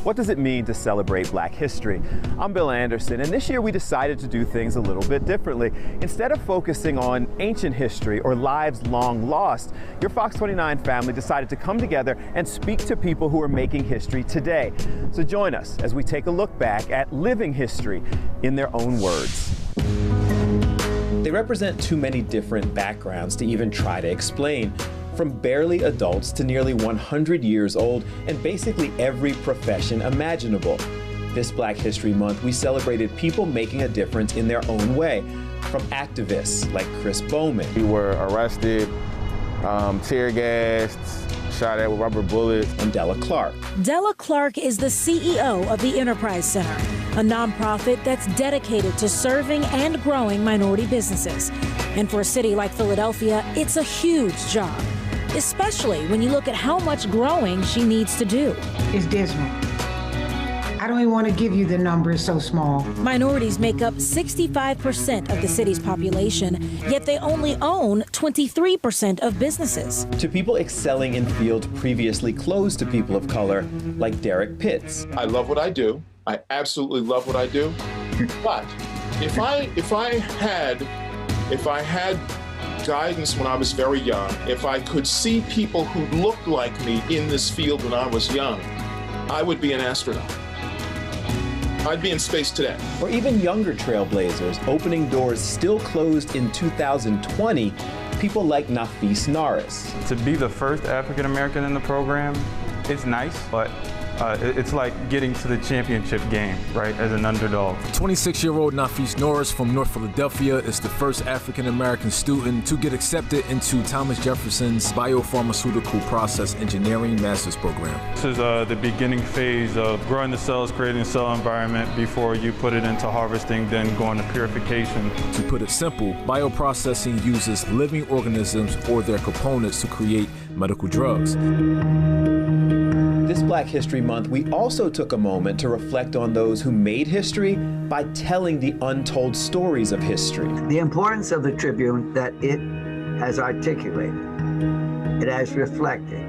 What does it mean to celebrate Black history? I'm Bill Anderson, and this year we decided to do things a little bit differently. Instead of focusing on ancient history or lives long lost, your Fox 29 family decided to come together and speak to people who are making history today. So join us as we take a look back at living history in their own words. They represent too many different backgrounds to even try to explain. From barely adults to nearly 100 years old, and basically every profession imaginable. This Black History Month, we celebrated people making a difference in their own way. From activists like Chris Bowman. We were arrested, tear gassed, shot at with rubber bullets. And Della Clark. Della Clark is the CEO of the Enterprise Center, a nonprofit that's dedicated to serving and growing minority businesses. And for a city like Philadelphia, it's a huge job, especially when you look at how much growing she needs to do. It's dismal. I don't even want to give you the number, it's so small. Minorities make up 65% of the city's population, yet they only own 23% of businesses. To people excelling in fields previously closed to people of color, like Derek Pitts. I love what I do. I absolutely love what I do. But if I had guidance when I was very young, if I could see people who looked like me in this field when I was young, I would be an astronaut. I'd be in space today. Or even younger trailblazers, opening doors still closed in 2020, people like Nafis Norris. To be the first African American in the program, it's nice, but it's like getting to the championship game, right, as an underdog. 26-year-old Nafis Norris from North Philadelphia is the first African-American student to get accepted into Thomas Jefferson's Biopharmaceutical Process Engineering Master's Program. This is the beginning phase of growing the cells, creating a cell environment before you put it into harvesting, then going to purification. To put it simple, bioprocessing uses living organisms or their components to create medical drugs. This Black History Month, we also took a moment to reflect on those who made history by telling the untold stories of history. The importance of the Tribune that it has articulated, it has reflected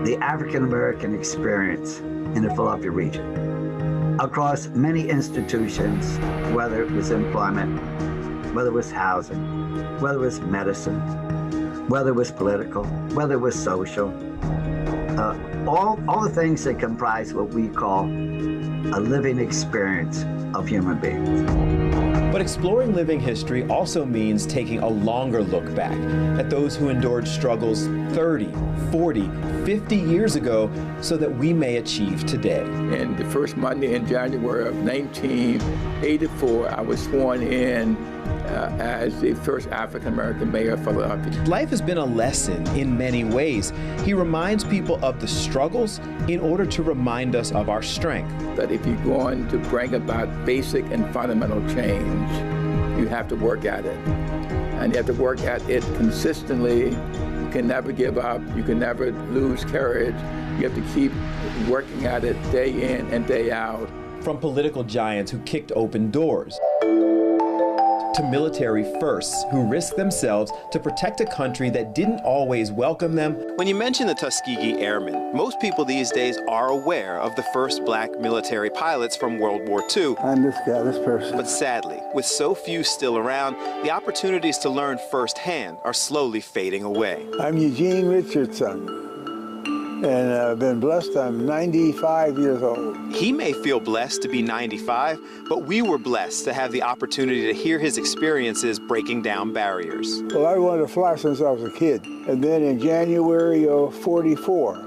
the African-American experience in the Philadelphia region across many institutions, whether it was employment, whether it was housing, whether it was medicine, whether it was political, whether it was social. All the things that comprise what we call a living experience of human beings. But exploring living history also means taking a longer look back at those who endured struggles 30, 40, 50 years ago so that we may achieve today. And the first Monday in January of 1984, I was sworn in as the first African-American mayor of Philadelphia. Life has been a lesson in many ways. He reminds people of the struggles in order to remind us of our strength. That if you're going to bring about basic and fundamental change, you have to work at it. And you have to work at it consistently. You can never give up. You can never lose courage. You have to keep working at it day in and day out. From political giants who kicked open doors, to military firsts who risked themselves to protect a country that didn't always welcome them. When you mention the Tuskegee Airmen, most people these days are aware of the first Black military pilots from World War II. I'm this guy, this person. But sadly, with so few still around, the opportunities to learn firsthand are slowly fading away. I'm Eugene Richardson, and I've been blessed. I'm 95 years old. He may feel blessed to be 95, but we were blessed to have the opportunity to hear his experiences breaking down barriers. Well, I wanted to fly since I was a kid. And then in January of '44,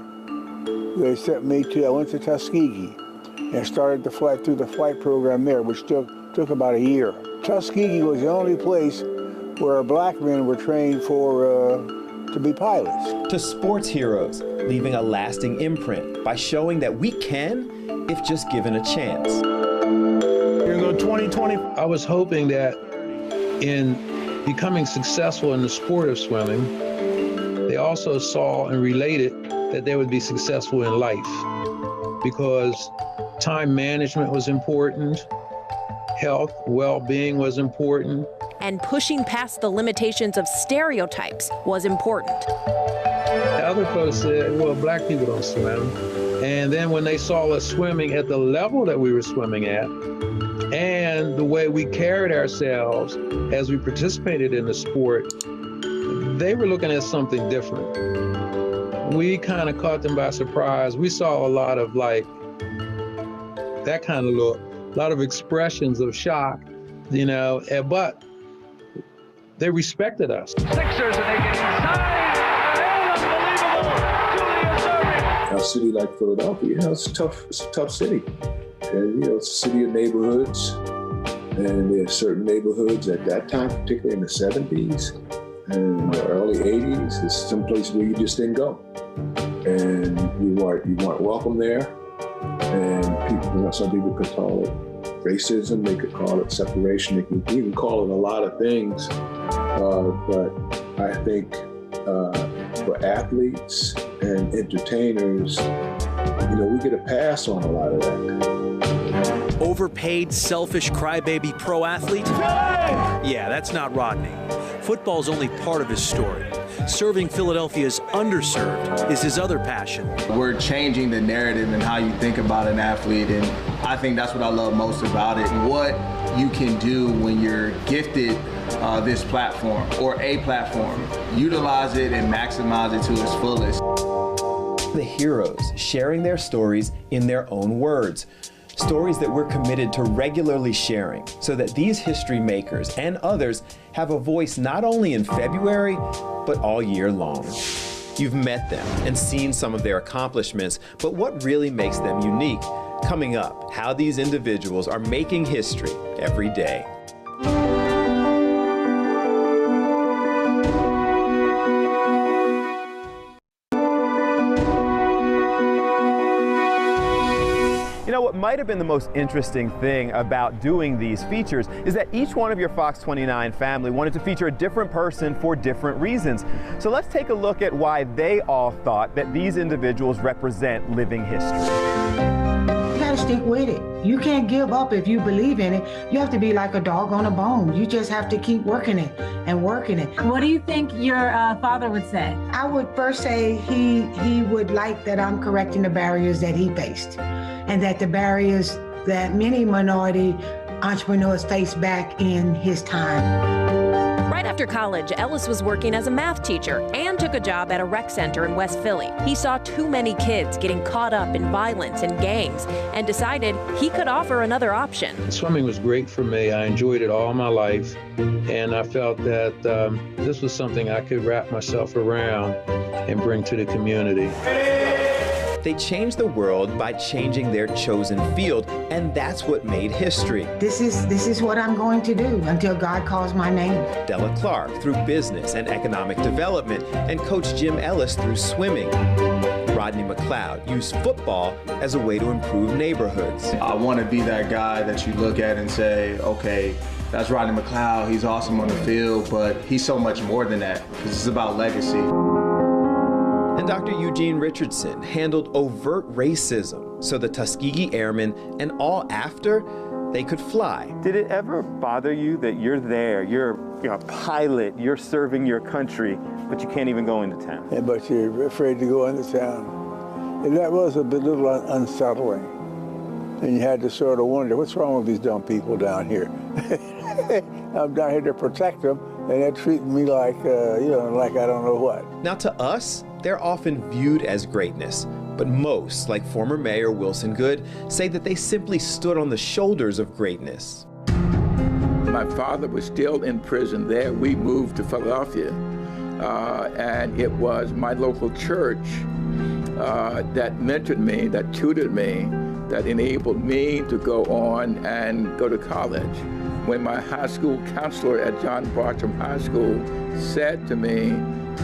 they sent me I went to Tuskegee and started to fly through the flight program there, which took about a year. Tuskegee was the only place where Black men were trained to be pilots. To sports heroes, leaving a lasting imprint by showing that we can, if just given a chance. Here we go, 2020. I was hoping that in becoming successful in the sport of swimming, they also saw and related that they would be successful in life, because time management was important, health, well-being was important, and pushing past the limitations of stereotypes was important. As other folks said, well, black people don't swim. And then when they saw us swimming at the level that we were swimming at, and the way we carried ourselves as we participated in the sport, they were looking at something different. We kind of caught them by surprise. We saw a lot of like that kind of look, a lot of expressions of shock, you know, but they respected us. Sixers, and they get inside. Unbelievable. Julius serving. A city like Philadelphia, you know, it's a tough city. And, you know, it's a city of neighborhoods. And there are certain neighborhoods at that time, particularly in the 70s and the early 80s, there's some places where you just didn't go. And you weren't welcome there. And people, you know, some people could call it racism, they could call it separation, they could even call it a lot of things. But I think for athletes and entertainers, you know, we get a pass on a lot of that. Overpaid, selfish, crybaby pro athlete? Yeah, that's not Rodney. Football's only part of his story. Serving Philadelphia's underserved is his other passion. We're changing the narrative and how you think about an athlete, and I think that's what I love most about it. What you can do when you're gifted this platform or a platform. Utilize it and maximize it to its fullest. The heroes sharing their stories in their own words. Stories that we're committed to regularly sharing so that these history makers and others have a voice not only in February, but all year long. You've met them and seen some of their accomplishments, but what really makes them unique? Coming up, how these individuals are making history every day. You know, what might have been the most interesting thing about doing these features is that each one of your Fox 29 family wanted to feature a different person for different reasons. So let's take a look at why they all thought that these individuals represent living history. You gotta stick with it. You can't give up if you believe in it. You have to be like a dog on a bone. You just have to keep working it and working it. What do you think your father would say? I would first say he would like that I'm correcting the barriers that he faced, and that the barriers that many minority entrepreneurs face back in his time. Right after college, Ellis was working as a math teacher and took a job at a rec center in West Philly. He saw too many kids getting caught up in violence and gangs and decided he could offer another option. Swimming was great for me. I enjoyed it all my life, and I felt that this was something I could wrap myself around and bring to the community. They changed the world by changing their chosen field, and that's what made history. This is what I'm going to do until God calls my name. Della Clark through business and economic development, and Coach Jim Ellis through swimming. Rodney McLeod used football as a way to improve neighborhoods. I want to be that guy that you look at and say, okay, that's Rodney McLeod, he's awesome on the field, but he's so much more than that, because it's about legacy. And Dr. Eugene Richardson handled overt racism so the Tuskegee Airmen and all after, they could fly. Did it ever bother you that you're there, you're a pilot, you're serving your country, but you can't even go into town? Yeah, but you're afraid to go into town. And that was a little unsettling. And you had to sort of wonder, what's wrong with these dumb people down here? I'm down here to protect them, and they're treating me like, like I don't know what. Now to us, they're often viewed as greatness, but most, like former Mayor Wilson Goode, say that they simply stood on the shoulders of greatness. My father was still in prison there. We moved to Philadelphia, and it was my local church that mentored me, that tutored me, that enabled me to go on and go to college. When my high school counselor at John Bartram High School said to me,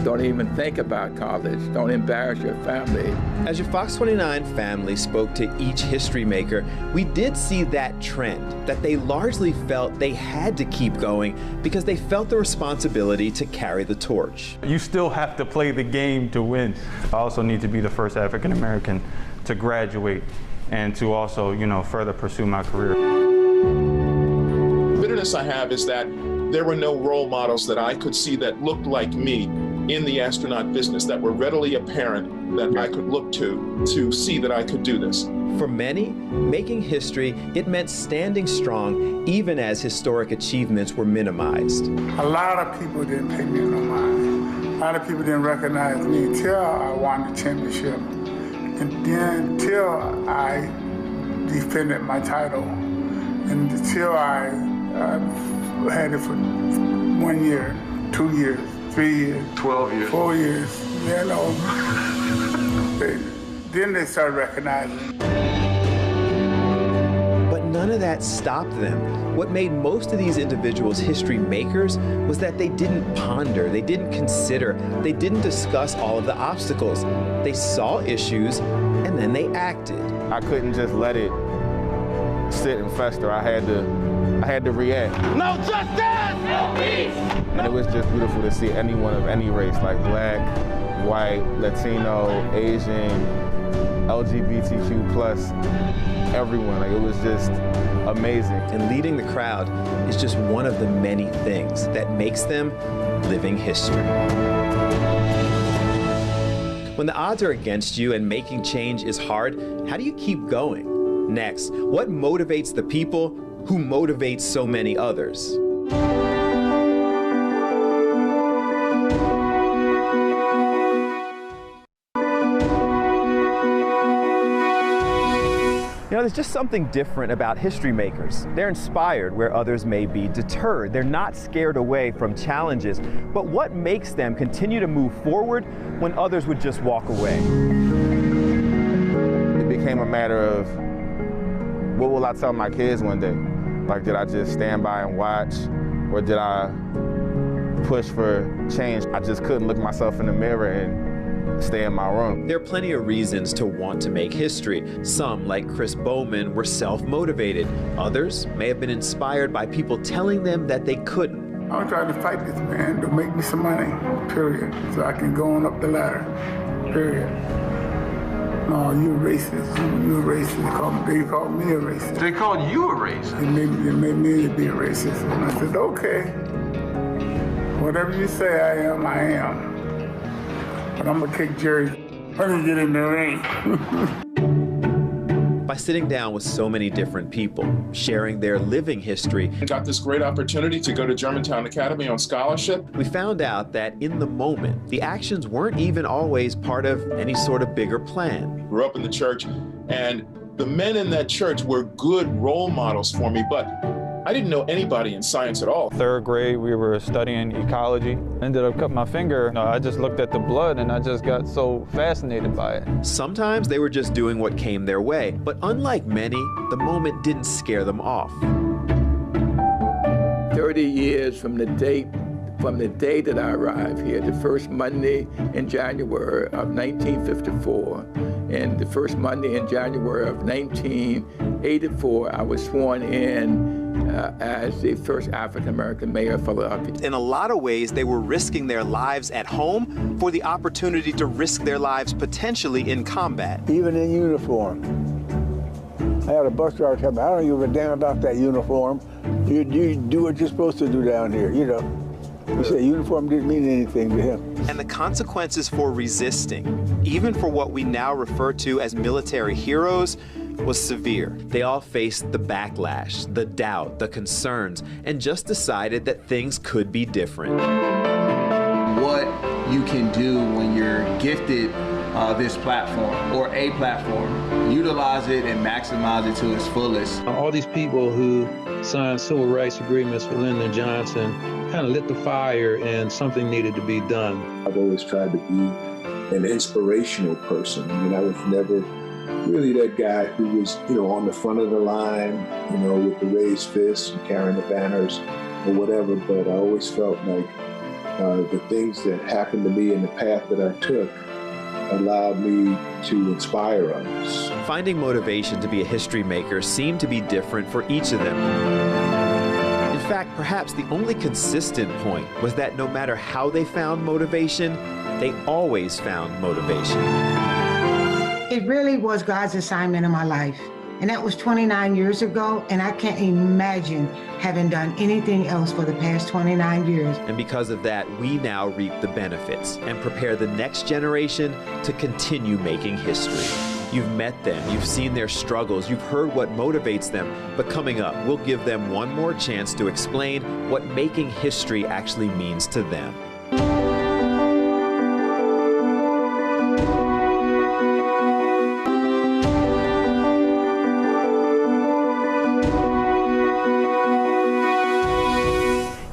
don't even think about college, don't embarrass your family. As your Fox 29 family spoke to each history maker, we did see that trend, that they largely felt they had to keep going because they felt the responsibility to carry the torch. You still have to play the game to win. I also need to be the first African American to graduate and to also, further pursue my career. The bitterness I have is that there were no role models that I could see that looked like me in the astronaut business that were readily apparent that I could look to see that I could do this. For many, making history, it meant standing strong even as historic achievements were minimized. A lot of people didn't pay me no mind. A lot of people didn't recognize me until I won the championship. And then until I defended my title. And until I had it for 1 year, 2 years, 3 years, 12 years, 4 years, you know. Then they started recognizing. But none of that stopped them. What made most of these individuals history makers was that they didn't ponder, they didn't consider, they didn't discuss all of the obstacles. They saw issues and then they acted. I couldn't just let it sit and fester. I had to react. No justice! No peace! And it was just beautiful to see anyone of any race, like black, white, Latino, Asian, LGBTQ+, everyone. Like, it was just amazing. And leading the crowd is just one of the many things that makes them living history. When the odds are against you and making change is hard, how do you keep going? Next, what motivates the people who motivate so many others? You know, there's just something different about history makers. They're inspired where others may be deterred. They're not scared away from challenges. But what makes them continue to move forward when others would just walk away? It became a matter of, what will I tell my kids one day? Like, did I just stand by and watch? Or did I push for change? I just couldn't look myself in the mirror and stay in my room. There are plenty of reasons to want to make history. Some, like Chris Bowman, were self-motivated. Others may have been inspired by people telling them that they couldn't. I'm trying to fight this man to make me some money, period, so I can go on up the ladder, period. No, you're a racist. You're a racist. They called me a racist. They called you a racist? They made me to be a racist. And I said, okay, whatever you say I am, I am. But I'm gonna kick Jerry. Let me get in the ring. By sitting down with so many different people, sharing their living history, I got this great opportunity to go to Germantown Academy on scholarship. We found out that in the moment, the actions weren't even always part of any sort of bigger plan. Grew up in the church, and the men in that church were good role models for me, but I didn't know anybody in science at all. Third grade, we were studying ecology. Ended up cutting my finger. I just looked at the blood and I just got so fascinated by it. Sometimes they were just doing what came their way, but unlike many, the moment didn't scare them off. 30 years from the day that I arrived here, the first Monday in January of 1954, and the first Monday in January of 1984, I was sworn in as the first African-American mayor of Philadelphia. In a lot of ways, they were risking their lives at home for the opportunity to risk their lives potentially in combat. Even in uniform. I had a bus driver tell me, I don't give a damn about that uniform. You do what you're supposed to do down here, you know. He said uniform didn't mean anything to him. And the consequences for resisting, even for what we now refer to as military heroes, was severe. They all faced the backlash, the doubt, the concerns, and just decided that things could be different. What you can do when you're gifted this platform or a platform, utilize it and maximize it to its fullest. All these people who signed civil rights agreements with Lyndon Johnson kind of lit the fire and something needed to be done. I've always tried to be an inspirational person. I mean, I was never really that guy who was, on the front of the line, with the raised fists and carrying the banners or whatever, but I always felt like the things that happened to me in the path that I took allowed me to inspire others. Finding motivation to be a history maker seemed to be different for each of them. In fact, perhaps the only consistent point was that no matter how they found motivation, they always found motivation. It really was God's assignment in my life. And that was 29 years ago, and I can't imagine having done anything else for the past 29 years. And because of that, we now reap the benefits and prepare the next generation to continue making history. You've met them, you've seen their struggles, you've heard what motivates them, but coming up, we'll give them one more chance to explain what making history actually means to them.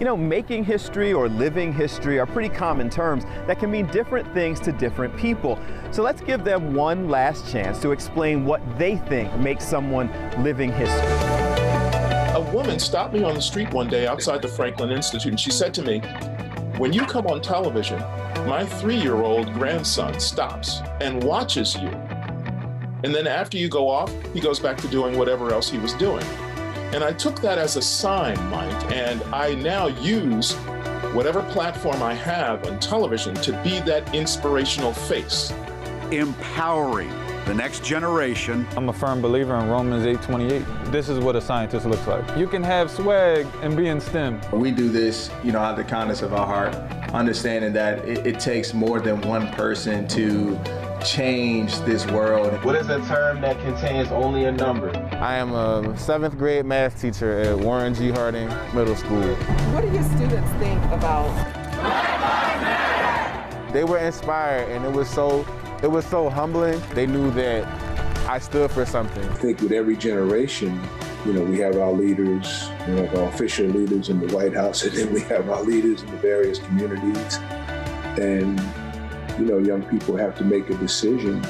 You know, making history or living history are pretty common terms that can mean different things to different people. So let's give them one last chance to explain what they think makes someone living history. A woman stopped me on the street one day outside the Franklin Institute, and she said to me, "When you come on television, my 3-year-old grandson stops and watches you. And then after you go off, he goes back to doing whatever else he was doing." And I took that as a sign, Mike, and I now use whatever platform I have on television to be that inspirational face. Empowering the next generation. I'm a firm believer in Romans 8:28. This is what a scientist looks like. You can have swag and be in STEM. We do this, out of the kindness of our heart, understanding that it takes more than one person to change this world. What is a term that contains only a number? I am a 7th grade math teacher at Warren G. Harding Middle School. What do your students think about? They were inspired, and it was so humbling. They knew that I stood for something. I think with every generation, we have our leaders, we have our official leaders in the White House, and then we have our leaders in the various communities. And young people have to make a decision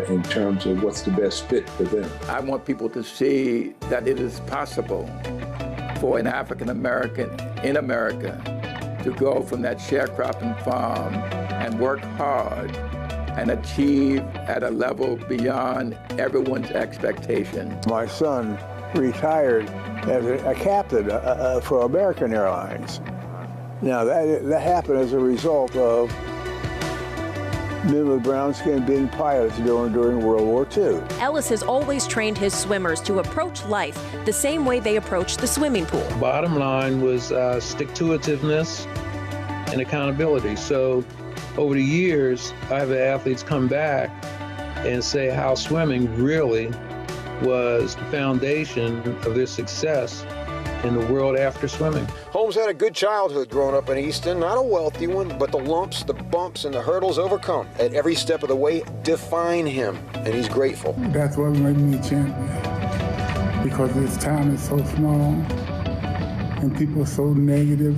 in terms of what's the best fit for them. I want people to see that it is possible for an African American in America to go from that sharecropping farm and work hard and achieve at a level beyond everyone's expectation. My son retired as a captain for American Airlines. Now that happened as a result of men with brown skin being pilots during World War II. Ellis has always trained his swimmers to approach life the same way they approach the swimming pool. Bottom line was stick-to-itiveness and accountability. So over the years, I've had athletes come back and say how swimming really was the foundation of their success in the world after swimming. Holmes had a good childhood growing up in Easton, not a wealthy one, but the lumps, the bumps, and the hurdles overcome at every step of the way define him, and he's grateful. That's what made me a champion, because this town is so small and people are so negative.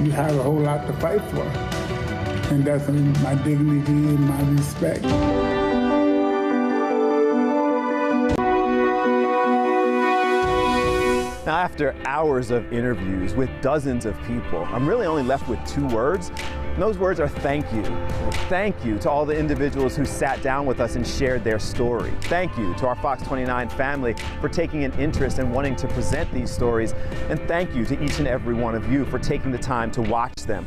You have a whole lot to fight for, and that's my dignity and my respect. Now, after hours of interviews with dozens of people, I'm really only left with 2 words. And those words are thank you. Thank you to all the individuals who sat down with us and shared their story. Thank you to our Fox 29 family for taking an interest and wanting to present these stories. And thank you to each and every one of you for taking the time to watch them.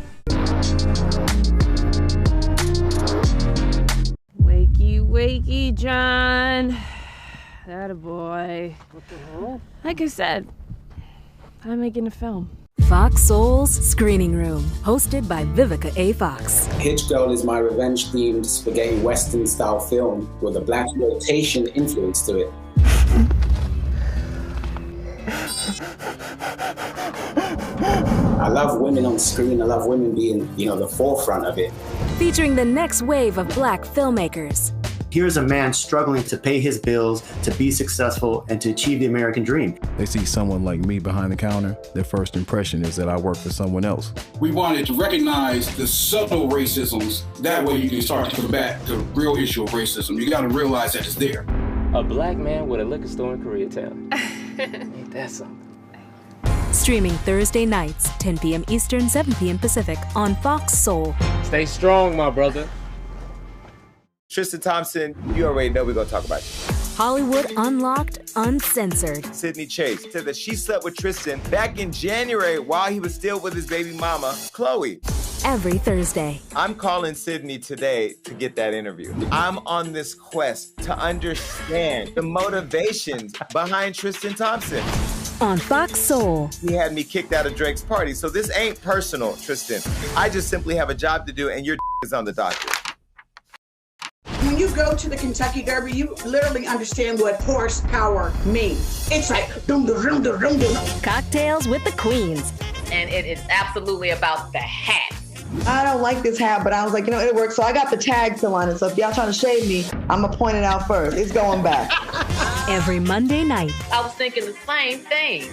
Wakey, wakey, John. Attaboy. What the hell? Like I said, I'm making a film. Fox Soul's Screening Room, hosted by Vivica A. Fox. Hitch Girl is my revenge-themed spaghetti western-style film with a black exploitation influence to it. I love women on screen. I love women being, the forefront of it. Featuring the next wave of black filmmakers. Here's a man struggling to pay his bills, to be successful, and to achieve the American dream. They see someone like me behind the counter, their first impression is that I work for someone else. We wanted to recognize the subtle racisms. That way you can start to combat the real issue of racism. You gotta realize that it's there. A black man with a liquor store in Koreatown. Ain't that something? Streaming Thursday nights, 10 p.m. Eastern, 7 p.m. Pacific on Fox Soul. Stay strong, my brother. Tristan Thompson, you already know we're gonna talk about you. Hollywood Unlocked, Uncensored. Sydney Chase said that she slept with Tristan back in January while he was still with his baby mama, Chloe. every Thursday. I'm calling Sydney today to get that interview. I'm on this quest to understand the motivations behind Tristan Thompson. On Fox Soul. He had me kicked out of Drake's party, so this ain't personal, Tristan. I just simply have a job to do, and your is on the docket. When you go to the Kentucky Derby, you literally understand what horsepower means. It's like dum dum dum dum dum dum. Cocktails with the Queens. And it is absolutely about the hat. I don't like this hat, but I was like, it works. So I got the tag still on it. So if y'all trying to shade me, I'm going to point it out first. It's going back. Every Monday night. I was thinking the same thing.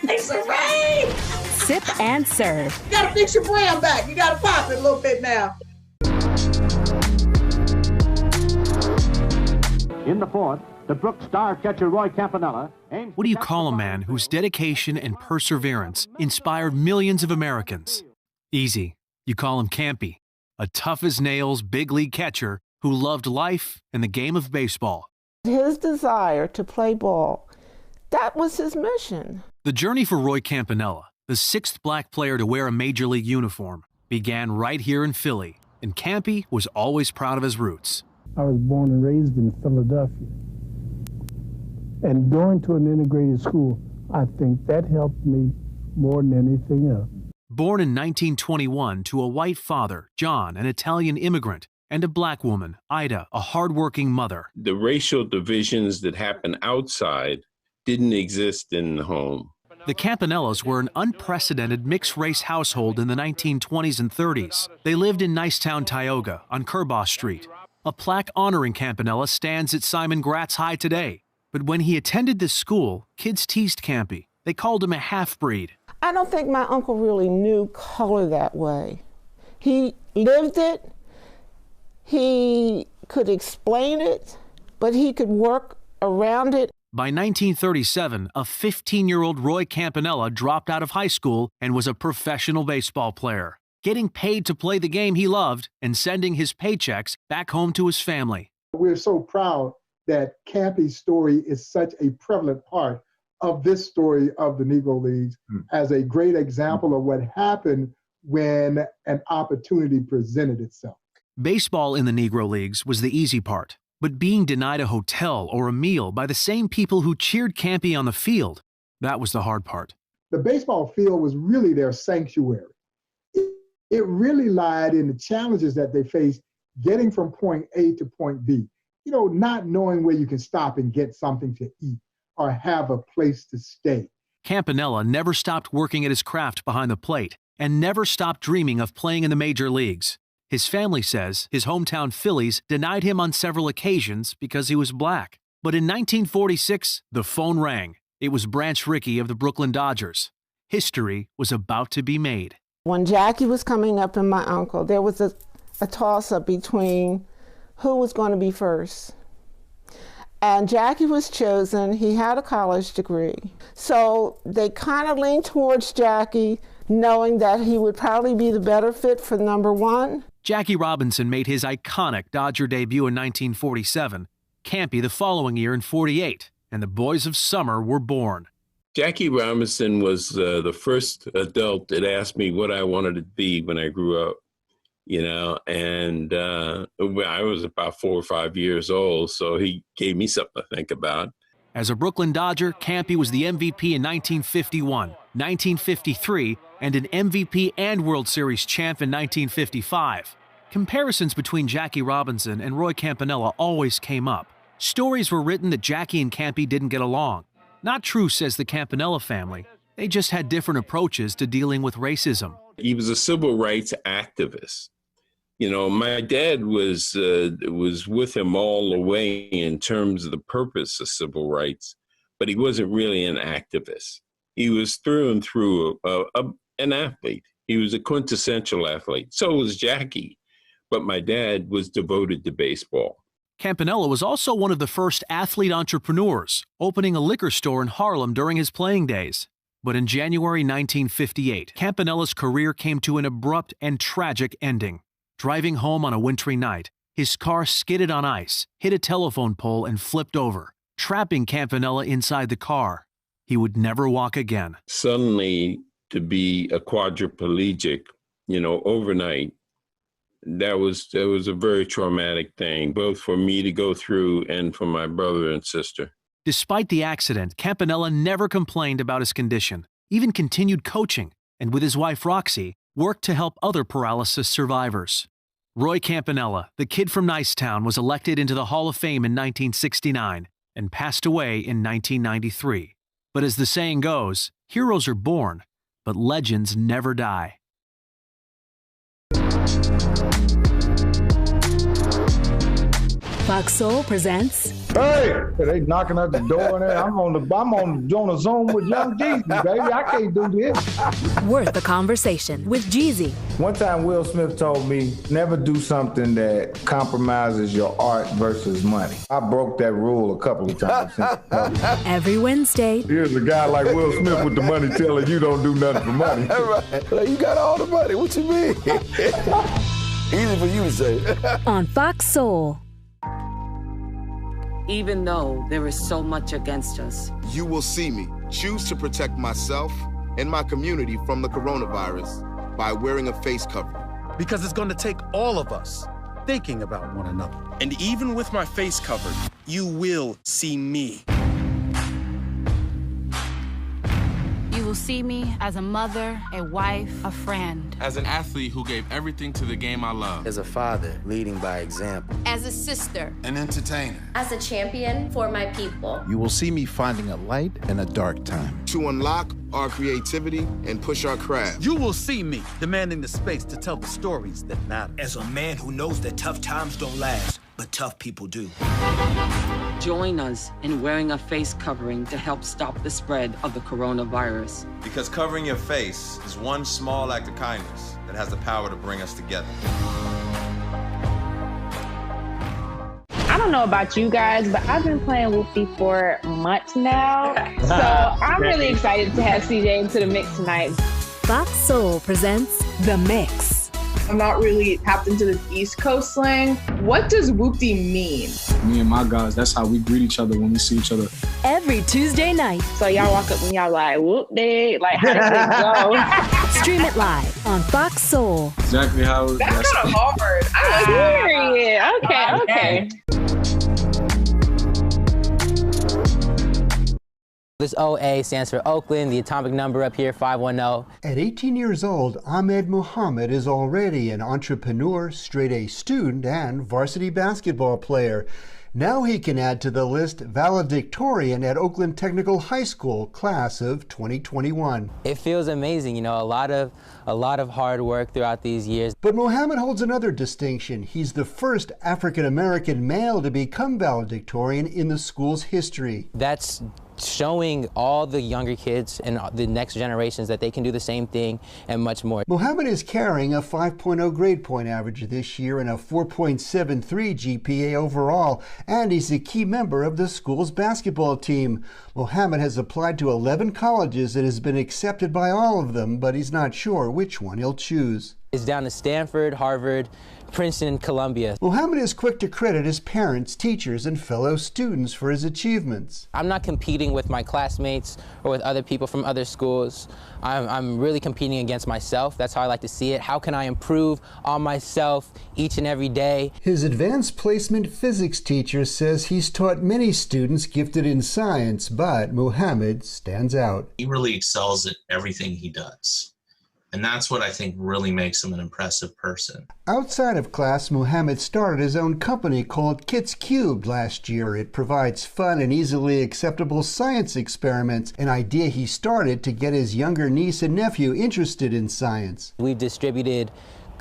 It's a rain. Sip and serve. You got to fix your brand back. You got to pop it a little bit now. In the fourth, the Brooks star catcher Roy Campanella aims. What do you call a man whose dedication and perseverance inspired millions of Americans? Easy. You call him Campy, a tough-as-nails big league catcher who loved life and the game of baseball. His desire to play ball, that was his mission. The journey for Roy Campanella, the sixth black player to wear a major league uniform, began right here in Philly, and Campy was always proud of his roots. I was born and raised in Philadelphia. And going to an integrated school, I think that helped me more than anything else. Born in 1921 to a white father, John, an Italian immigrant, and a black woman, Ida, a hardworking mother. The racial divisions that happen outside didn't exist in the home. The Campanellas were an unprecedented mixed-race household in the 1920s and 30s. They lived in Nicetown, Tioga, on Kerbaugh Street. A plaque honoring Campanella stands at Simon Gratz High today. But when he attended this school, kids teased Campy. They called him a half-breed. I don't think my uncle really knew color that way. He lived it, he could explain it, but he could work around it. By 1937, a 15-year-old Roy Campanella dropped out of high school and was a professional baseball player, getting paid to play the game he loved and sending his paychecks back home to his family. We're so proud that Campy's story is such a prevalent part of this story of the Negro Leagues as a great example of what happened when an opportunity presented itself. Baseball in the Negro Leagues was the easy part, but being denied a hotel or a meal by the same people who cheered Campy on the field, that was the hard part. The baseball field was really their sanctuary. It really lied in the challenges that they faced getting from point A to point B. Not knowing where you can stop and get something to eat or have a place to stay. Campanella never stopped working at his craft behind the plate and never stopped dreaming of playing in the major leagues. His family says his hometown Phillies denied him on several occasions because he was black. But in 1946, the phone rang. It was Branch Rickey of the Brooklyn Dodgers. History was about to be made. When Jackie was coming up and my uncle, there was a toss-up between who was going to be first. And Jackie was chosen. He had a college degree. So they kind of leaned towards Jackie, knowing that he would probably be the better fit for number one. Jackie Robinson made his iconic Dodger debut in 1947, Campy the following year in 48, and the Boys of Summer were born. Jackie Robinson was the first adult that asked me what I wanted to be when I grew up. And I was about 4 or 5 years old, so he gave me something to think about. As a Brooklyn Dodger, Campy was the MVP in 1951, 1953, and an MVP and World Series champ in 1955. Comparisons between Jackie Robinson and Roy Campanella always came up. Stories were written that Jackie and Campy didn't get along. Not true, says the Campanella family. They just had different approaches to dealing with racism. He was a civil rights activist. My dad was with him all the way in terms of the purpose of civil rights, but he wasn't really an activist. He was through and through an athlete. He was a quintessential athlete. So was Jackie, but my dad was devoted to baseball. Campanella was also one of the first athlete entrepreneurs, opening a liquor store in Harlem during his playing days. But in January 1958, Campanella's career came to an abrupt and tragic ending. Driving home on a wintry night, his car skidded on ice, hit a telephone pole, and flipped over, trapping Campanella inside the car. He would never walk again. Suddenly, to be a quadriplegic, overnight, that was a very traumatic thing, both for me to go through and for my brother and sister. Despite the accident, Campanella never complained about his condition, even continued coaching, and with his wife Roxy, worked to help other paralysis survivors. Roy Campanella, the kid from Nicetown, was elected into the Hall of Fame in 1969 and passed away in 1993. But as the saying goes, heroes are born, but legends never die. Fox Soul presents. Hey, they knocking at the door in there. I'm on the Zoom with Young Jeezy, baby. I can't do this. Worth a Conversation with Jeezy. One time Will Smith told me, never do something that compromises your art versus money. I broke that rule a couple of times. Every Wednesday. Here's a guy like Will Smith with the money telling you don't do nothing for money. Right. Like, you got all the money. What you mean? Easy for you to say. On Fox Soul. Even though there is so much against us, you will see me choose to protect myself and my community from the coronavirus by wearing a face covering. Because it's going to take all of us thinking about one another. And even with my face covered, you will see me. You will see me as a mother, a wife, a friend. As an athlete who gave everything to the game I love. As a father, leading by example. As a sister. An entertainer. As a champion for my people. You will see me finding a light in a dark time. To unlock our creativity and push our craft. You will see me demanding the space to tell the stories that matter. As a man who knows that tough times don't last, but tough people do. Join us in wearing a face covering to help stop the spread of the coronavirus. Because covering your face is one small act of kindness that has the power to bring us together. I don't know about you guys, but I've been playing Whoopty for months now. So I'm really excited to have CJ into the mix tonight. Fox Soul presents The Mix. I'm not really tapped into the East Coast slang. What does whoopty mean? Me and my guys, that's how we greet each other when we see each other. Every Tuesday night. So y'all walk up and y'all like, whoop day. Like, how does it go? Stream it live on Fox Soul. Exactly how. That's kind of hard. I was hearing it. Okay. This OA stands for Oakland, the atomic number up here, 510. At 18 years old, Ahmed Muhammad is already an entrepreneur, straight-A student, and varsity basketball player. Now he can add to the list valedictorian at Oakland Technical High School, class of 2021. It feels amazing, a lot of hard work throughout these years. But Muhammad holds another distinction. He's the first African-American male to become valedictorian in the school's history. That's showing all the younger kids and the next generations that they can do the same thing and much more. Muhammad is carrying a 5.0 grade point average this year and a 4.73 GPA overall, and he's a key member of the school's basketball team. Muhammad has applied to 11 colleges and has been accepted by all of them, but he's not sure which one he'll choose. It's down to Stanford, Harvard, Princeton, and Columbia. Muhammad is quick to credit his parents, teachers, and fellow students for his achievements. I'm not competing with my classmates or with other people from other schools. I'm really competing against myself. That's how I like to see it. How can I improve on myself each and every day? His advanced placement physics teacher says he's taught many students gifted in science, but Muhammad stands out. He really excels at everything he does. And that's what I think really makes him an impressive person. Outside of class, Muhammad started his own company called Kits Cubed last year. It provides fun and easily acceptable science experiments, an idea he started to get his younger niece and nephew interested in science. We've distributed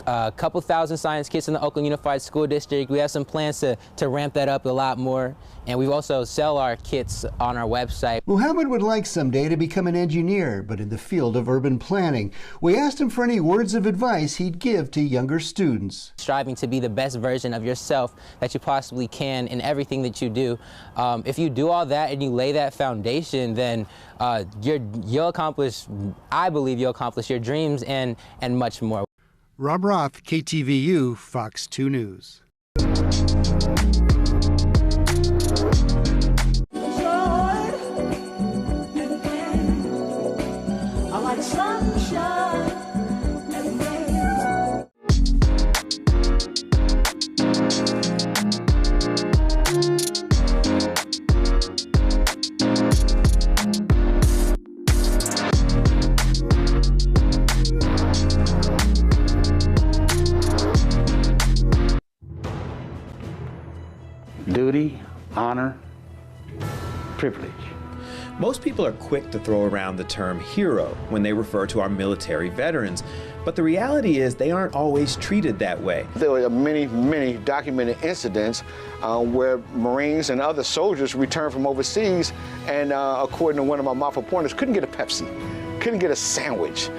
a couple thousand science kits in the Oakland Unified School District. We have some plans to ramp that up a lot more. And we also sell our kits on our website. Muhammad would like someday to become an engineer, but in the field of urban planning. We asked him for any words of advice he'd give to younger students. Striving to be the best version of yourself that you possibly can in everything that you do. If you do all that and you lay that foundation, then you'll accomplish, I believe you'll accomplish your dreams and much more. Rob Roth, KTVU, Fox 2 News. I like sunshine. Duty, honor, privilege. Most people are quick to throw around the term hero when they refer to our military veterans, but the reality is they aren't always treated that way. There were many documented incidents where Marines and other soldiers returned from overseas and, according to one of my mafia pointers, couldn't get a Pepsi, couldn't get a sandwich,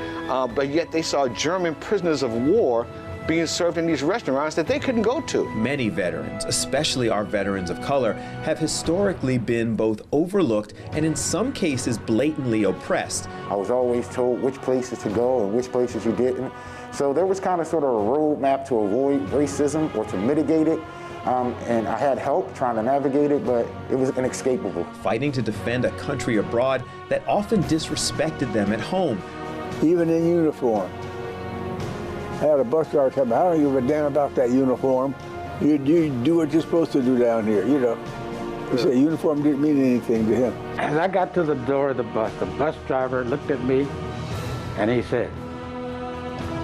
but yet they saw German prisoners of war being served in these restaurants that they couldn't go to. Many veterans, especially our veterans of color, have historically been both overlooked and in some cases blatantly oppressed. I was always told which places to go and which places you didn't. So there was kind of sort of a roadmap to avoid racism or to mitigate it. And I had help trying to navigate it, but it was inescapable. Fighting to defend a country abroad that often disrespected them at home. Even in uniform. I had a bus driver tell me, I don't give a damn about that uniform. You do what you're supposed to do down here, you know. He said uniform didn't mean anything to him. As I got to the door of the bus driver looked at me and he said,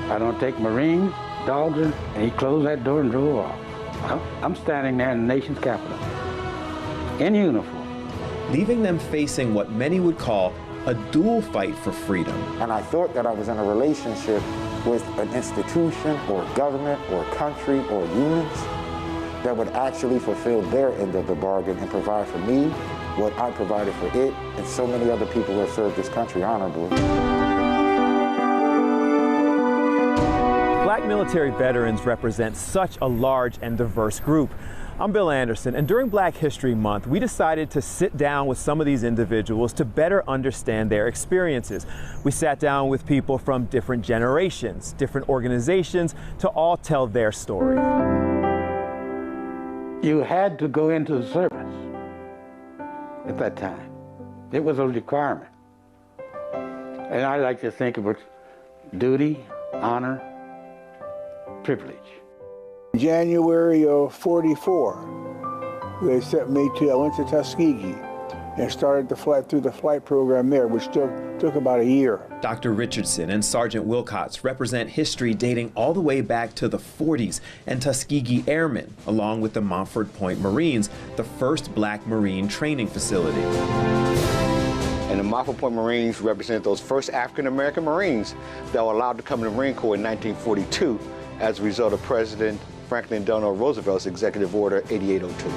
I don't take Marines, dogs, and he closed that door and drove off. I'm standing there in the nation's capital, in uniform. Leaving them facing what many would call a dual fight for freedom. And I thought that I was in a relationship with an institution or government or country or unions that would actually fulfill their end of the bargain and provide for me what I provided for it and so many other people who have served this country honorably. Black military veterans represent such a large and diverse group. I'm Bill Anderson, and during Black History Month, we decided to sit down with some of these individuals to better understand their experiences. We sat down with people from different generations, different organizations, to all tell their stories. You had to go into the service at that time. It was a requirement. And I like to think of it duty, honor, privilege. January of '44, they sent me to, I went to Tuskegee and started the flight through the flight program there, which took about a year. Dr. Richardson and Sergeant Wilcox represent history dating all the way back to the 40s and Tuskegee Airmen, along with the Montford Point Marines, the first Black Marine training facility. And the Montford Point Marines represent those first African-American Marines that were allowed to come to the Marine Corps in 1942 as a result of President Franklin Delano Roosevelt's Executive Order 8802.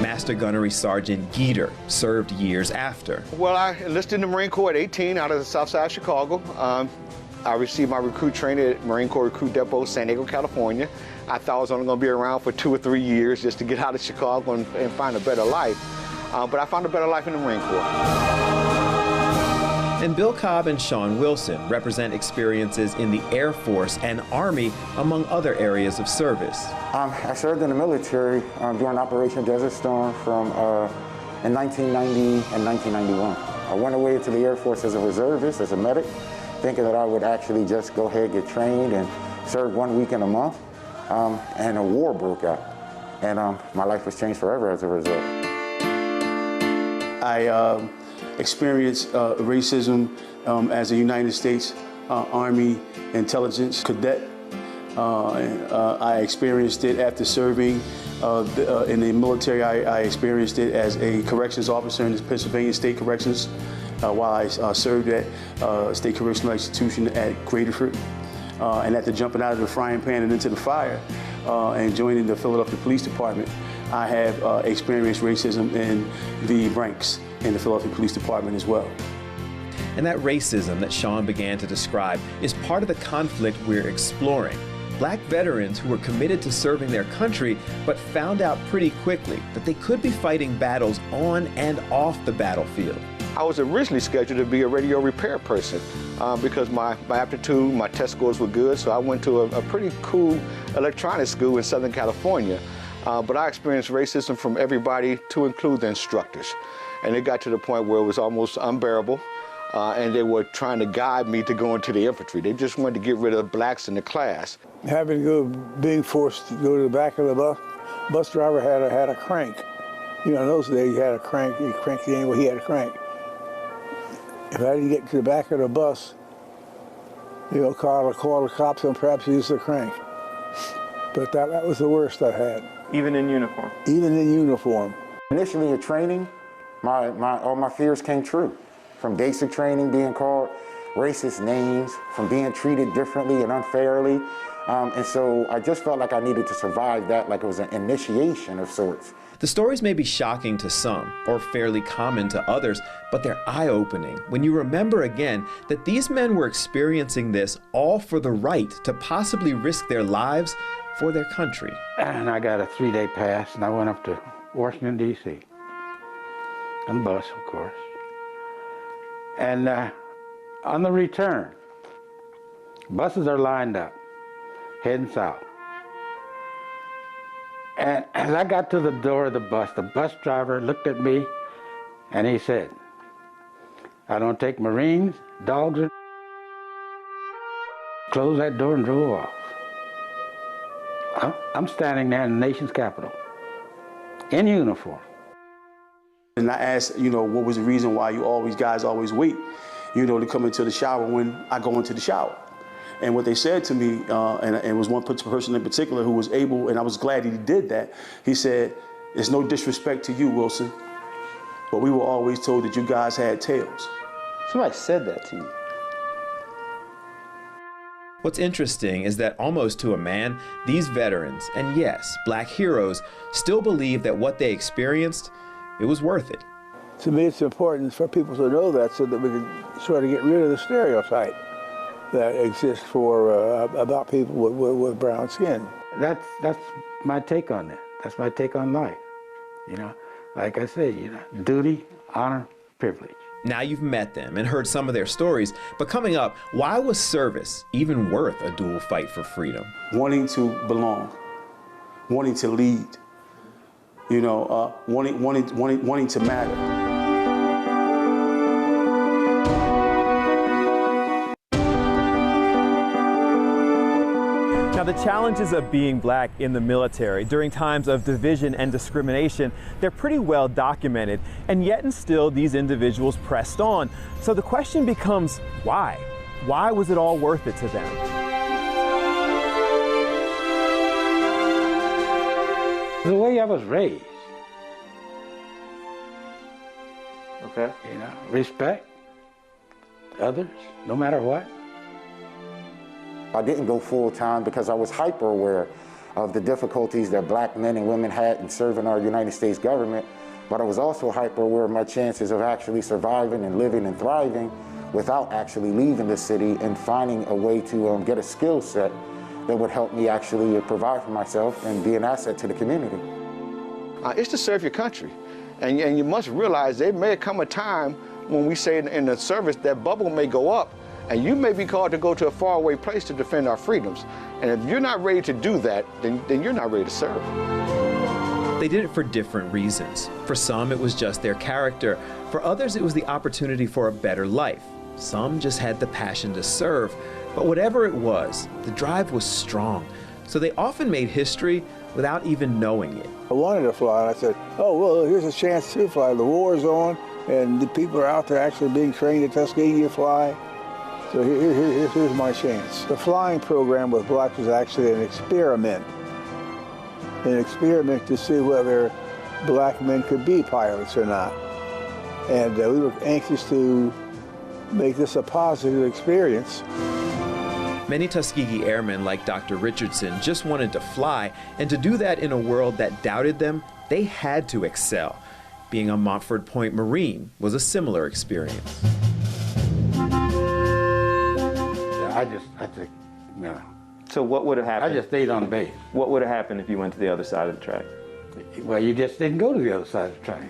Master Gunnery Sergeant Geeter served years after. Well, I enlisted in the Marine Corps at 18 out of the south side of Chicago. I received my recruit training at Marine Corps Recruit Depot, San Diego, California. I thought I was only going to be around for 2 or 3 years just to get out of Chicago and find a better life. But I found a better life in the Marine Corps. And Bill Cobb and Sean Wilson represent experiences in the Air Force and Army, among other areas of service. I served in the military during Operation Desert Storm in 1990 and 1991. I went away to the Air Force as a reservist, as a medic, thinking that I would actually just go ahead, get trained, and serve 1 week in a month. And a war broke out. And my life was changed forever as a result. I experienced racism as a United States Army intelligence cadet. I experienced it after serving in the military. I experienced it as a corrections officer in the Pennsylvania State Corrections while I served at State Correctional Institution at Graterford. And after jumping out of the frying pan and into the fire and joining the Philadelphia Police Department, I have experienced racism in the ranks in the Philadelphia Police Department as well. And that racism that Sean began to describe is part of the conflict we're exploring. Black veterans who were committed to serving their country, but found out pretty quickly that they could be fighting battles on and off the battlefield. I was originally scheduled to be a radio repair person because my aptitude, my test scores were good, so I went to a pretty cool electronics school in Southern California. But I experienced racism from everybody, to include the instructors. And it got to the point where it was almost unbearable, and they were trying to guide me to go into the infantry. They just wanted to get rid of blacks in the class. Having to go, being forced to go to the back of the bus driver had a crank. You know, in those days you had a crank, you cranked the angle, he had a crank. If I didn't get to the back of the bus, you know, call the cops and perhaps use the crank. But that was the worst I had. Even in uniform? Even in uniform. Initially in training, all my fears came true. From basic training, being called racist names, from being treated differently and unfairly. And so I just felt like I needed to survive that, like it was an initiation of sorts. The stories may be shocking to some, or fairly common to others, but they're eye-opening when you remember again that these men were experiencing this all for the right to possibly risk their lives for their country. And I got a 3-day pass, and I went up to Washington, D.C. on the bus, of course. And on the return, buses are lined up, heading south. And as I got to the door of the bus driver looked at me and he said, "I don't take Marines, dogs," and closed that door and drove off. I'm standing there in the nation's capital, in uniform. And I asked, what was the reason why you guys always wait, to come into the shower when I go into the shower? And what they said to me, and it was one person in particular who was able, and I was glad he did that, he said, "It's no disrespect to you, Wilson, but we were always told that you guys had tails." Somebody said that to you. What's interesting is that almost to a man, these veterans, and yes, black heroes, still believe that what they experienced, it was worth it. To me, it's important for people to know that so that we can sort of get rid of the stereotype that exists about people with brown skin. That's my take on that. That's my take on life. Like I say, duty, honor, privilege. Now you've met them and heard some of their stories, but coming up, why was service even worth a dual fight for freedom? Wanting to belong, wanting to lead, wanting to matter. Now, the challenges of being black in the military during times of division and discrimination, they're pretty well documented, and yet and still these individuals pressed on. So the question becomes, why? Why was it all worth it to them? The way I was raised. Okay. Respect others, no matter what. I didn't go full-time because I was hyper aware of the difficulties that black men and women had in serving our United States government, but I was also hyper aware of my chances of actually surviving and living and thriving without actually leaving the city and finding a way to get a skill set that would help me actually provide for myself and be an asset to the community. It's to serve your country, and you must realize there may come a time when we say in the service that bubble may go up, and you may be called to go to a faraway place to defend our freedoms. And if you're not ready to do that, then you're not ready to serve. They did it for different reasons. For some, it was just their character. For others, it was the opportunity for a better life. Some just had the passion to serve. But whatever it was, the drive was strong. So they often made history without even knowing it. I wanted to fly, and I said, oh, well, here's a chance to fly. The war's on, and the people are out there actually being trained at Tuskegee to fly. So here's my chance. The flying program with blacks was actually an experiment to see whether black men could be pilots or not. And we were anxious to make this a positive experience. Many Tuskegee airmen like Dr. Richardson just wanted to fly, and to do that in a world that doubted them, they had to excel. Being a Montford Point Marine was a similar experience. So what would have happened? I just stayed on base. What would have happened if you went to the other side of the track? Well, you just didn't go to the other side of the track.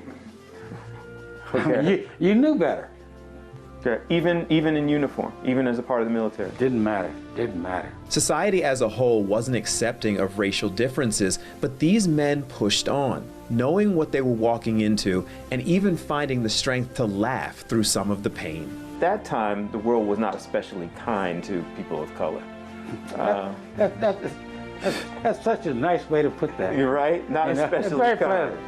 Okay. You knew better. Okay. Even in uniform, even as a part of the military? Didn't matter. Didn't matter. Society as a whole wasn't accepting of racial differences, but these men pushed on, knowing what they were walking into, and even finding the strength to laugh through some of the pain. That time, the world was not especially kind to people of color. That's such a nice way to put that. You're right, not especially very kind. pleasant.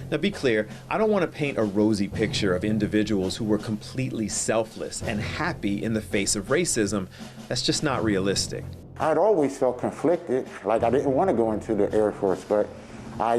Now be clear, I don't want to paint a rosy picture of individuals who were completely selfless and happy in the face of racism. That's just not realistic. I'd always felt conflicted, like I didn't want to go into the Air Force, but I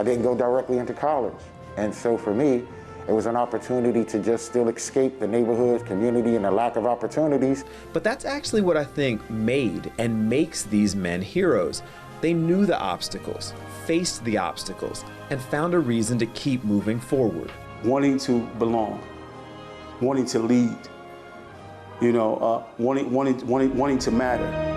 didn't go directly into college. And so for me, it was an opportunity to just still escape the neighborhood, community, and the lack of opportunities. But that's actually what I think made and makes these men heroes. They knew the obstacles, faced the obstacles, and found a reason to keep moving forward. Wanting to belong, wanting to lead, you know, wanting to matter.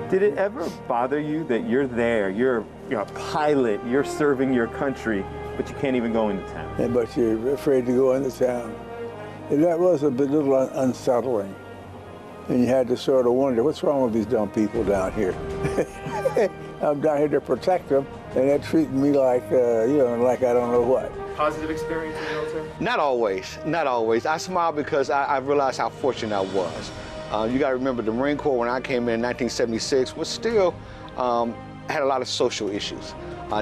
Did it ever bother you that you're there, you're a pilot, you're serving your country, but you can't even go into town? Yeah, but you're afraid to go into town. And that was a little unsettling. And you had to sort of wonder, what's wrong with these dumb people down here? I'm down here to protect them, and they're treating me like, like I don't know what. Positive experience in the military? Not always, not always. I smile because I realized how fortunate I was. You got to remember, the Marine Corps, when I came in 1976, was still, had a lot of social issues.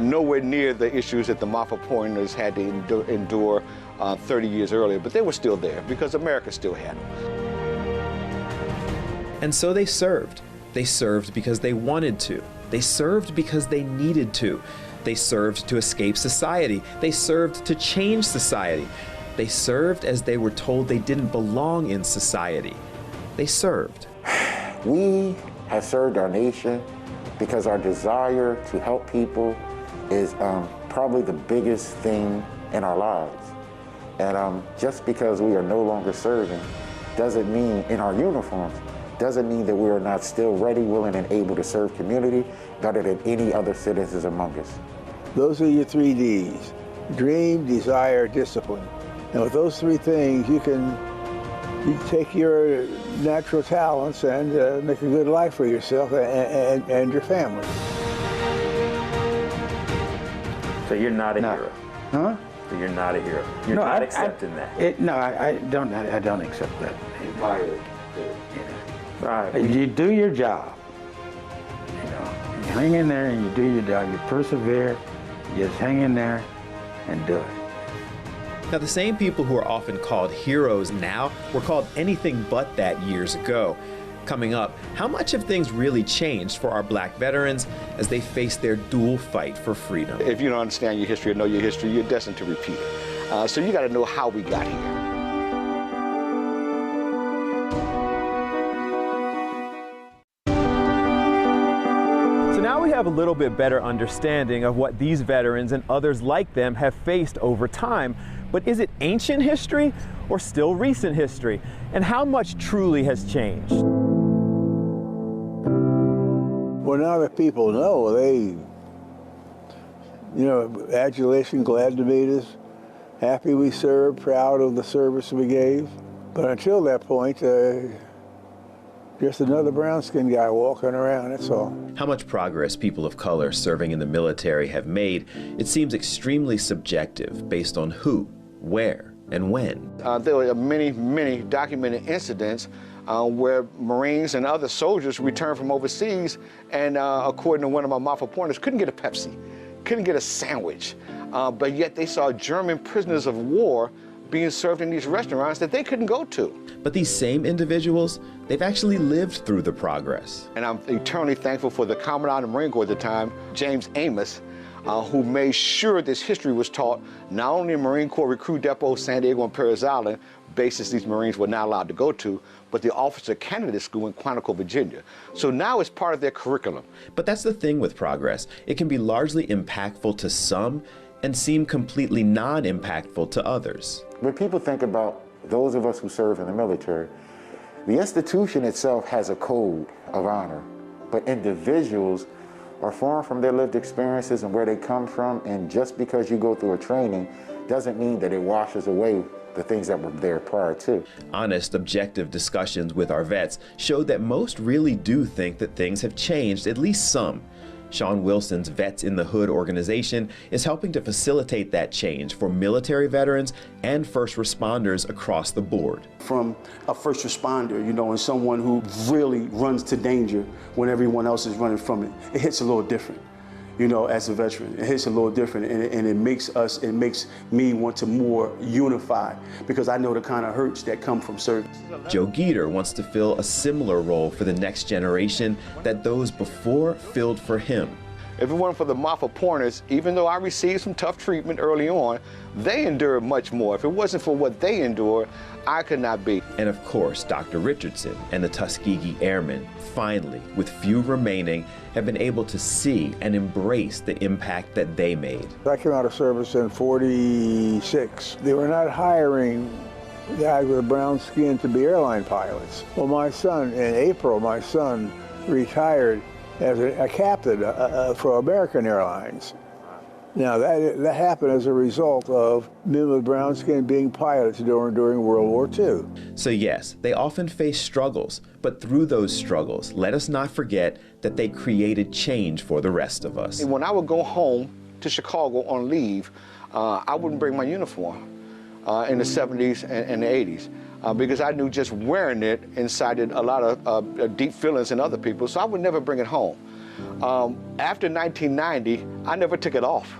Nowhere near the issues that the Mafia Pointers had to endure 30 years earlier, but they were still there because America still had them. And so they served. They served because they wanted to. They served because they needed to. They served to escape society. They served to change society. They served as they were told they didn't belong in society. They served. We have served our nation because our desire to help people is probably the biggest thing in our lives. And just because we are no longer serving doesn't mean, in our uniforms, doesn't mean that we are not still ready, willing, and able to serve community better than any other citizens among us. Those are your 3 Ds: dream, desire, discipline. And with those 3 things, you take your natural talents and make a good life for yourself and your family. So you're not a No. hero? Huh? So you're not a hero? You're not accepting that? I don't accept that. Right. You do your job. You know, you hang in there and you do your job. You persevere. You just hang in there and do it. Now, the same people who are often called heroes now were called anything but that years ago. Coming up, how much have things really changed for our black veterans as they face their dual fight for freedom? If you don't understand your history or know your history, you're destined to repeat it. So you got to know how we got here. So now we have a little bit better understanding of what these veterans and others like them have faced over time. But is it ancient history or still recent history? And how much truly has changed? Well, now that people know, adulation, glad to meet us, happy we served, proud of the service we gave. But until that point, just another brown-skinned guy walking around, that's all. How much progress people of color serving in the military have made, it seems extremely subjective based on who, where, and when. There were many documented incidents where Marines and other soldiers returned from overseas and, according to one of my Mafia Pointers, couldn't get a Pepsi, couldn't get a sandwich, but yet they saw German prisoners of war being served in these restaurants that they couldn't go to. But these same individuals, they've actually lived through the progress. And I'm eternally thankful for the Commandant of the Marine Corps at the time, James Amos, who made sure this history was taught not only in Marine Corps Recruit Depot, San Diego and Parris Island, bases these Marines were not allowed to go to, but the Officer Candidate School in Quantico, Virginia. So now it's part of their curriculum. But that's the thing with progress. It can be largely impactful to some and seem completely non-impactful to others. When people think about those of us who serve in the military, the institution itself has a code of honor, but individuals are formed from their lived experiences and where they come from, and just because you go through a training doesn't mean that it washes away the things that were there prior to. Honest, objective discussions with our vets showed that most really do think that things have changed, at least some. Sean Wilson's Vets in the Hood organization is helping to facilitate that change for military veterans and first responders across the board. From a first responder, and someone who really runs to danger when everyone else is running from it, it hits a little different. you know, as a veteran. It hits a little different, and it makes me want to more unify, because I know the kind of hurts that come from service. Joe Geter wants to fill a similar role for the next generation that those before filled for him. If it weren't for the Mafia pointers, even though I received some tough treatment early on, they endured much more. If it wasn't for what they endured, I could not be. And of course, Dr. Richardson and the Tuskegee Airmen, finally, with few remaining, have been able to see and embrace the impact that they made. I came out of service in '46. They were not hiring guys with brown skin to be airline pilots. Well, my son, in April, my son retired as a captain for American Airlines. Now, that happened as a result of men with brown skin being pilots during World War II. So yes, they often face struggles, but through those struggles, let us not forget that they created change for the rest of us. When I would go home to Chicago on leave, I wouldn't bring my uniform in the 70s and the 80s. Because I knew just wearing it incited a lot of deep feelings in other people, so I would never bring it home. After 1990, I never took it off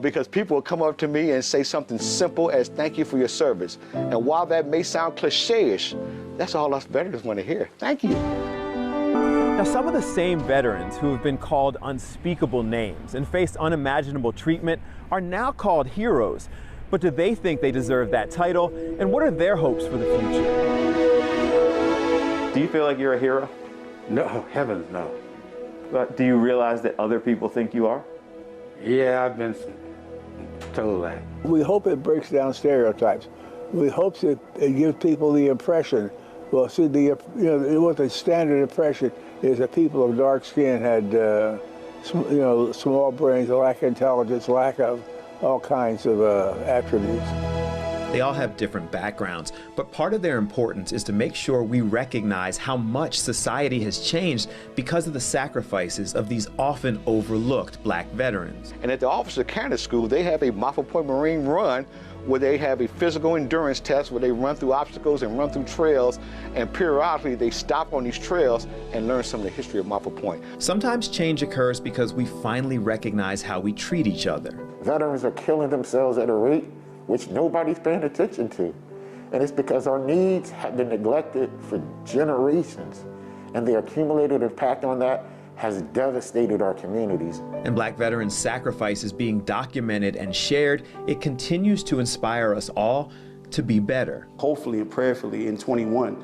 because people would come up to me and say something simple as thank you for your service. And while that may sound cliche-ish, that's all us veterans want to hear. Thank you. Now, some of the same veterans who have been called unspeakable names and faced unimaginable treatment are now called heroes. But do they think they deserve that title? And what are their hopes for the future? Do you feel like you're a hero? No, heavens no. But do you realize that other people think you are? Yeah, I've been told that. We hope it breaks down stereotypes. We hope that it gives people the impression, well, see, what the standard impression is that people of dark skin had, small brains, lack of intelligence, lack of all kinds of attributes. They all have different backgrounds, but part of their importance is to make sure we recognize how much society has changed because of the sacrifices of these often overlooked black veterans. And at the Officer Candidate School, they have a Mafia Point Marine run where they have a physical endurance test where they run through obstacles and run through trails, and periodically they stop on these trails and learn some of the history of Mafia Point. Sometimes change occurs because we finally recognize how we treat each other. Veterans are killing themselves at a rate which nobody's paying attention to. And it's because our needs have been neglected for generations, and the accumulated impact on that has devastated our communities. And black veterans' sacrifices being documented and shared, it continues to inspire us all to be better. Hopefully and prayerfully in 21,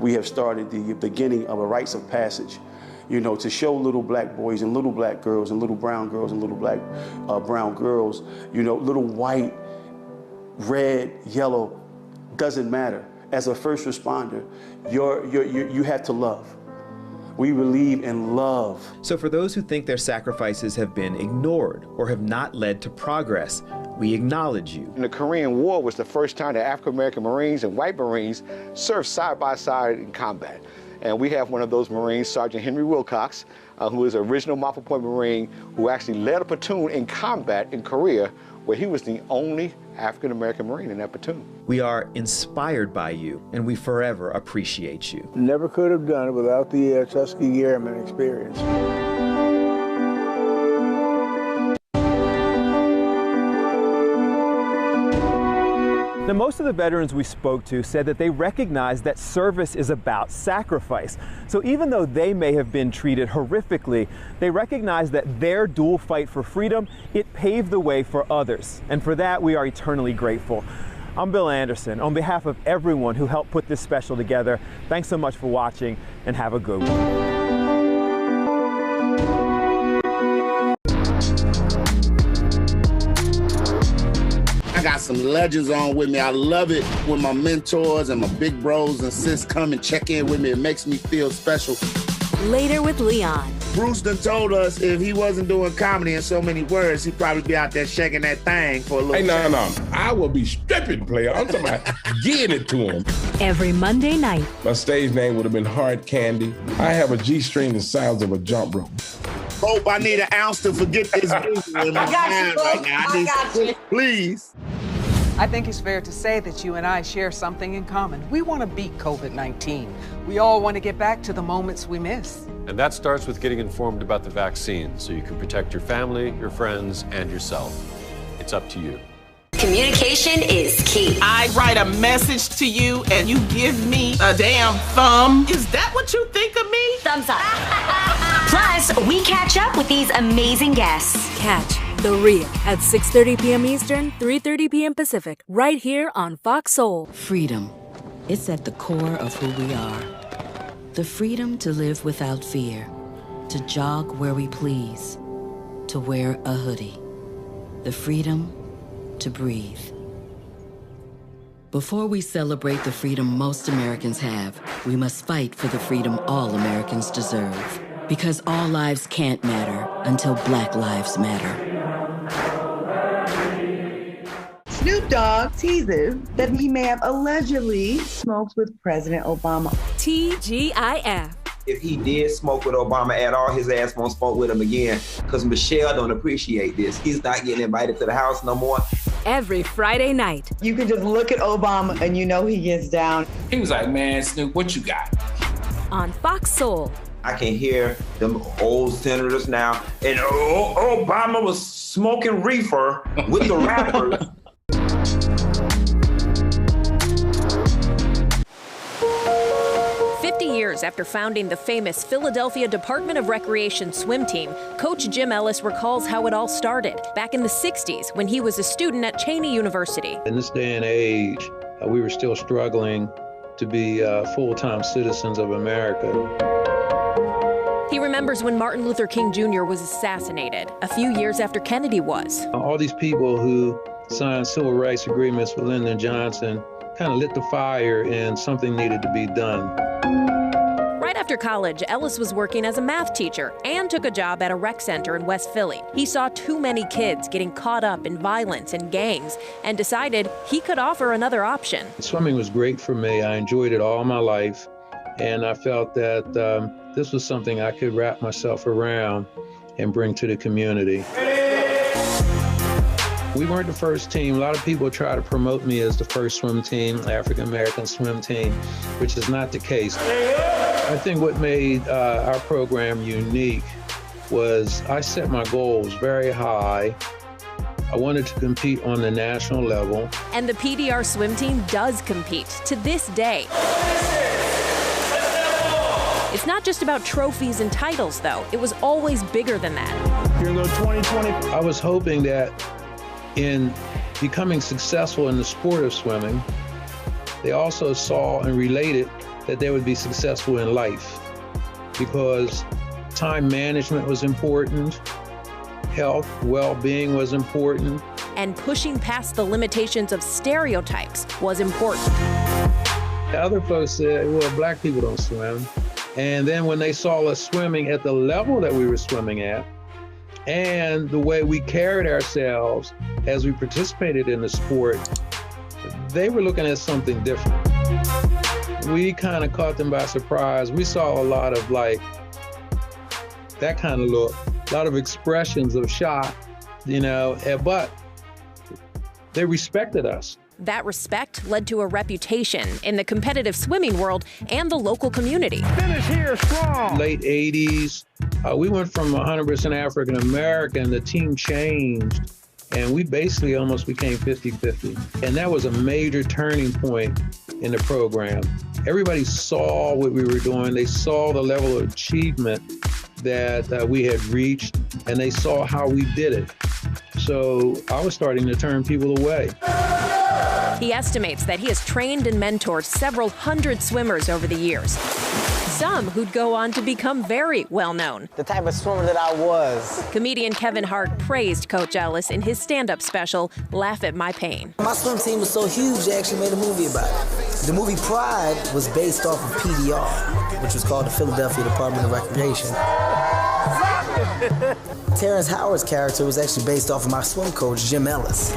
we have started the beginning of a rites of passage, you know, to show little black boys and little black girls and little brown girls and little black brown girls, you know, little white, red, yellow, doesn't matter. As a first responder, you have to love. We believe in love. So for those who think their sacrifices have been ignored or have not led to progress, we acknowledge you. The Korean War was the first time that African-American Marines and white Marines served side by side in combat. And we have one of those Marines, Sergeant Henry Wilcox, who is an original Mafia Point Marine who actually led a platoon in combat in Korea, where he was the only African-American Marine in that platoon. We are inspired by you, and we forever appreciate you. Never could have done it without the Tuskegee Airmen experience. Now, most of the veterans we spoke to said that they recognize that service is about sacrifice. So even though they may have been treated horrifically, they recognize that their dual fight for freedom, it paved the way for others. And for that, we are eternally grateful. I'm Bill Anderson. On behalf of everyone who helped put this special together, thanks so much for watching, and have a good one. Got some legends on with me. I love it when my mentors and my big bros and sis come and check in with me. It makes me feel special. Later with Leon. Bruce done told us if he wasn't doing comedy in so many words, he'd probably be out there shaking that thing for a little Hey, no. I will be stripping, player. I'm talking about getting it to him. Every Monday night. My stage name would have been Hard Candy. I have a G-string the size of a jump rope. Hope I need an ounce to forget this visual in my mind right now. I got you. Please. I think it's fair to say that you and I share something in common. We want to beat COVID-19. We all want to get back to the moments we miss. And that starts with getting informed about the vaccine so you can protect your family, your friends, and yourself. It's up to you. Communication is key. I write a message to you and you give me a damn thumb. Is that what you think of me? Thumbs up. Plus, we catch up with these amazing guests. Catch The Real at 6:30 p.m. Eastern, 3:30 p.m. Pacific, right here on Fox Soul. Freedom. It's at the core of who we are. The freedom to live without fear, to jog where we please, to wear a hoodie. The freedom to breathe. Before we celebrate the freedom most Americans have, we must fight for the freedom all Americans deserve. Because all lives can't matter until Black lives matter. Snoop Dogg teases that he may have allegedly smoked with President Obama. TGIF. If he did smoke with Obama at all, his ass won't smoke with him again. Because Michelle don't appreciate this. He's not getting invited to the house no more. Every Friday night. You can just look at Obama and you know he gets down. He was like, man, Snoop, what you got? On Fox Soul. I can hear them old senators now. And Obama was smoking reefer with the rappers. Years after founding the famous Philadelphia Department of Recreation swim team, Coach Jim Ellis recalls how it all started back in the 60s when he was a student at Cheney University. In this day and age, we were still struggling to be full-time citizens of America. He remembers when Martin Luther King Jr. was assassinated, a few years after Kennedy was. All these people who signed civil rights agreements with Lyndon Johnson kind of lit the fire and something needed to be done. Right after college, Ellis was working as a math teacher and took a job at a rec center in West Philly. He saw too many kids getting caught up in violence and gangs and decided he could offer another option. Swimming was great for me. I enjoyed it all my life, and I felt that this was something I could wrap myself around and bring to the community. We weren't the first team. A lot of people try to promote me as the first swim team, African-American swim team, which is not the case. I think what made our program unique was I set my goals very high. I wanted to compete on the national level. And the PDR swim team does compete to this day. It's not just about trophies and titles, though. It was always bigger than that. Here we go, 2020. I was hoping that in becoming successful in the sport of swimming, they also saw and related that they would be successful in life, because time management was important, health, well-being was important. And pushing past the limitations of stereotypes was important. The other folks said, well, black people don't swim. And then when they saw us swimming at the level that we were swimming at, and the way we carried ourselves as we participated in the sport, they were looking at something different. We kind of caught them by surprise. We saw a lot of like that kind of look, a lot of expressions of shock, you know, but they respected us. That respect led to a reputation in the competitive swimming world and the local community. Finish here strong. Late 80s, we went from 100% African American, the team changed, and we basically almost became 50-50. And that was a major turning point in the program. Everybody saw what we were doing. They saw the level of achievement that we had reached, and they saw how we did it. So I was starting to turn people away. He estimates that he has trained and mentored several hundred swimmers over the years, some who'd go on to become very well-known. The type of swimmer that I was. Comedian Kevin Hart praised Coach Ellis in his stand-up special, Laugh at My Pain. My swim team was so huge, they actually made a movie about it. The movie Pride was based off of PDR, which was called the Philadelphia Department of Recreation. Terrence Howard's character was actually based off of my swim coach, Jim Ellis.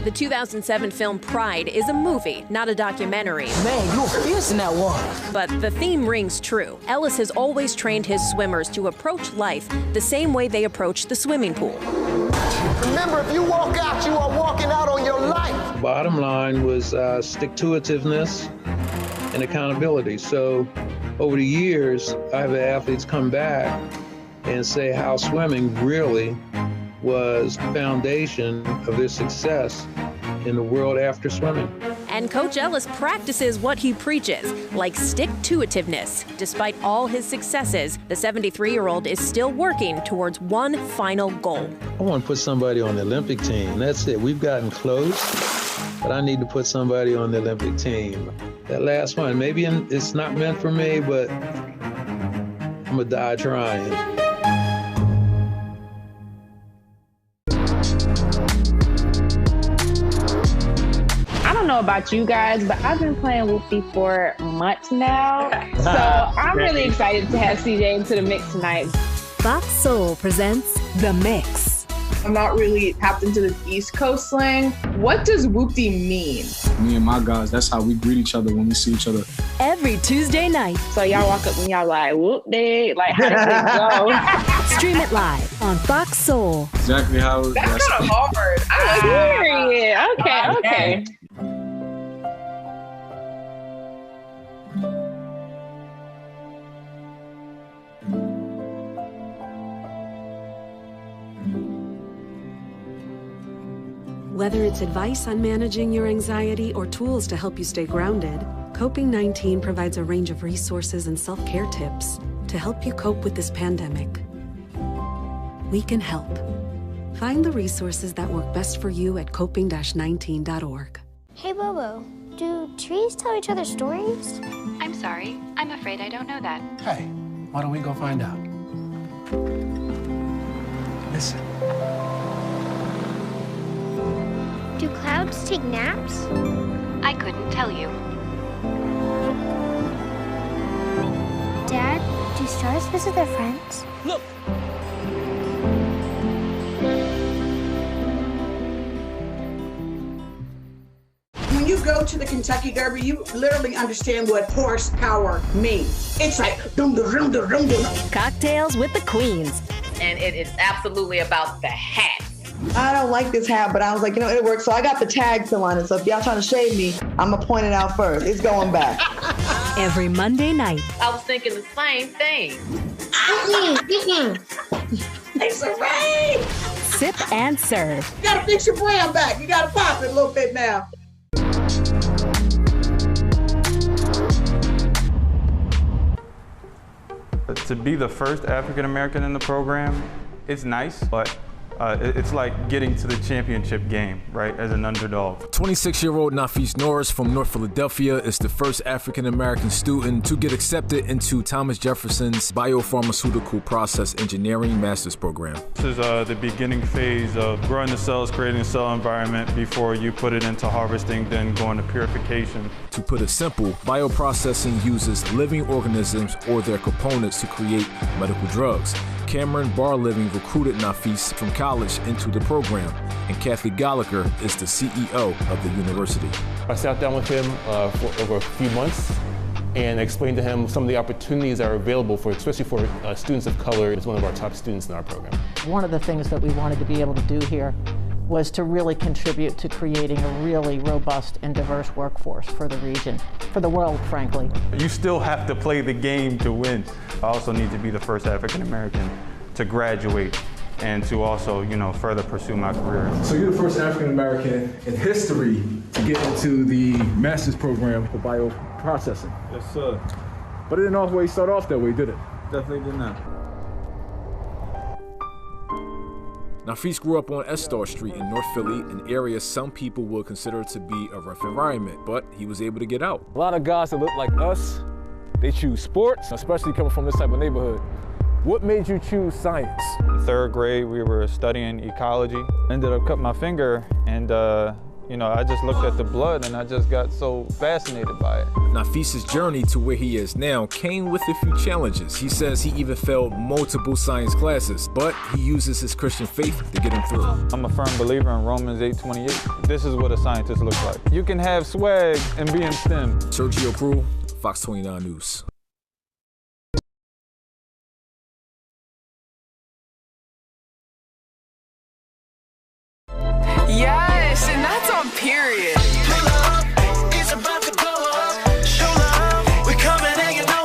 The 2007 film Pride is a movie, not a documentary. Man, you were fierce in that water. But the theme rings true. Ellis has always trained his swimmers to approach life the same way they approach the swimming pool. Remember, if you walk out, you are walking out on your life. Bottom line was stick-to-itiveness and accountability. So over the years, I've had athletes come back and say how swimming really was the foundation of their success in the world after swimming. And Coach Ellis practices what he preaches, like stick-to-itiveness. Despite all his successes, the 73-year-old is still working towards one final goal. I want to put somebody on the Olympic team. That's it. We've gotten close, but I need to put somebody on the Olympic team. That last one, maybe it's not meant for me, but I'm gonna die trying. I don't know about you guys, but I've been playing Whoopty for months now. So I'm really excited to have CJ into the mix tonight. Fox Soul presents The Mix. I'm not really tapped into the East Coast slang. What does Whoopty mean? Me and my guys, that's how we greet each other when we see each other. Every Tuesday night. So y'all walk up and y'all like, whoop-de, like how does it go? Stream it live on Fox Soul. Exactly how it is. That's kind of hard. I hear it. Okay. Whether it's advice on managing your anxiety or tools to help you stay grounded, Coping-19 provides a range of resources and self-care tips to help you cope with this pandemic. We can help. Find the resources that work best for you at coping-19.org. Hey, Bobo, do trees tell each other stories? I'm sorry. I'm afraid I don't know that. Hey, why don't we go find out? Listen. Do clouds take naps? I couldn't tell you. Dad, do stars visit their friends? Look! When you go to the Kentucky Derby, you literally understand what horsepower means. It's like dum dum dum dum dum dum. Cocktails with the Queens. And it is absolutely about the hat. I don't like this hat, but I was like, it works. So I got the tag still on it. So if y'all trying to shade me, I'm going to point it out first. It's going back. Every Monday night. I was thinking the same thing. It's a rain. Sip and serve. You got to fix your brand back. You got to pop it a little bit now. To be the first African American in the program, it's nice, but it's like getting to the championship game, right, as an underdog. 26-year-old Nafis Norris from North Philadelphia is the first African-American student to get accepted into Thomas Jefferson's Biopharmaceutical Process Engineering Master's Program. This is the beginning phase of growing the cells, creating a cell environment before you put it into harvesting, then going to purification. To put it simple, bioprocessing uses living organisms or their components to create medical drugs. Cameron Barliving recruited Nafis from college into the program, and Kathy Gallagher is the CEO of the university. I sat down with him for over a few months and explained to him some of the opportunities that are available for, especially for students of color. He's one of our top students in our program. One of the things that we wanted to be able to do here was to really contribute to creating a really robust and diverse workforce for the region, for the world, frankly. You still have to play the game to win. I also need to be the first African American to graduate and to also, further pursue my career. So you're the first African American in history to get into the master's program for bioprocessing. Yes, sir. But it didn't always start off that way, did it? Definitely did not. Nafis grew up on Estar Street in North Philly, an area some people would consider to be a rough environment, but he was able to get out. A lot of guys that look like us, they choose sports, especially coming from this type of neighborhood. What made you choose science? In third grade, we were studying ecology. Ended up cutting my finger, and I just looked at the blood and I just got so fascinated by it. Nafis's journey to where he is now came with a few challenges. He says he even failed multiple science classes, but he uses his Christian faith to get him through. I'm a firm believer in Romans 8:28. This is what a scientist looks like. You can have swag and be in STEM. Sergio Cruz, Fox 29 News. period.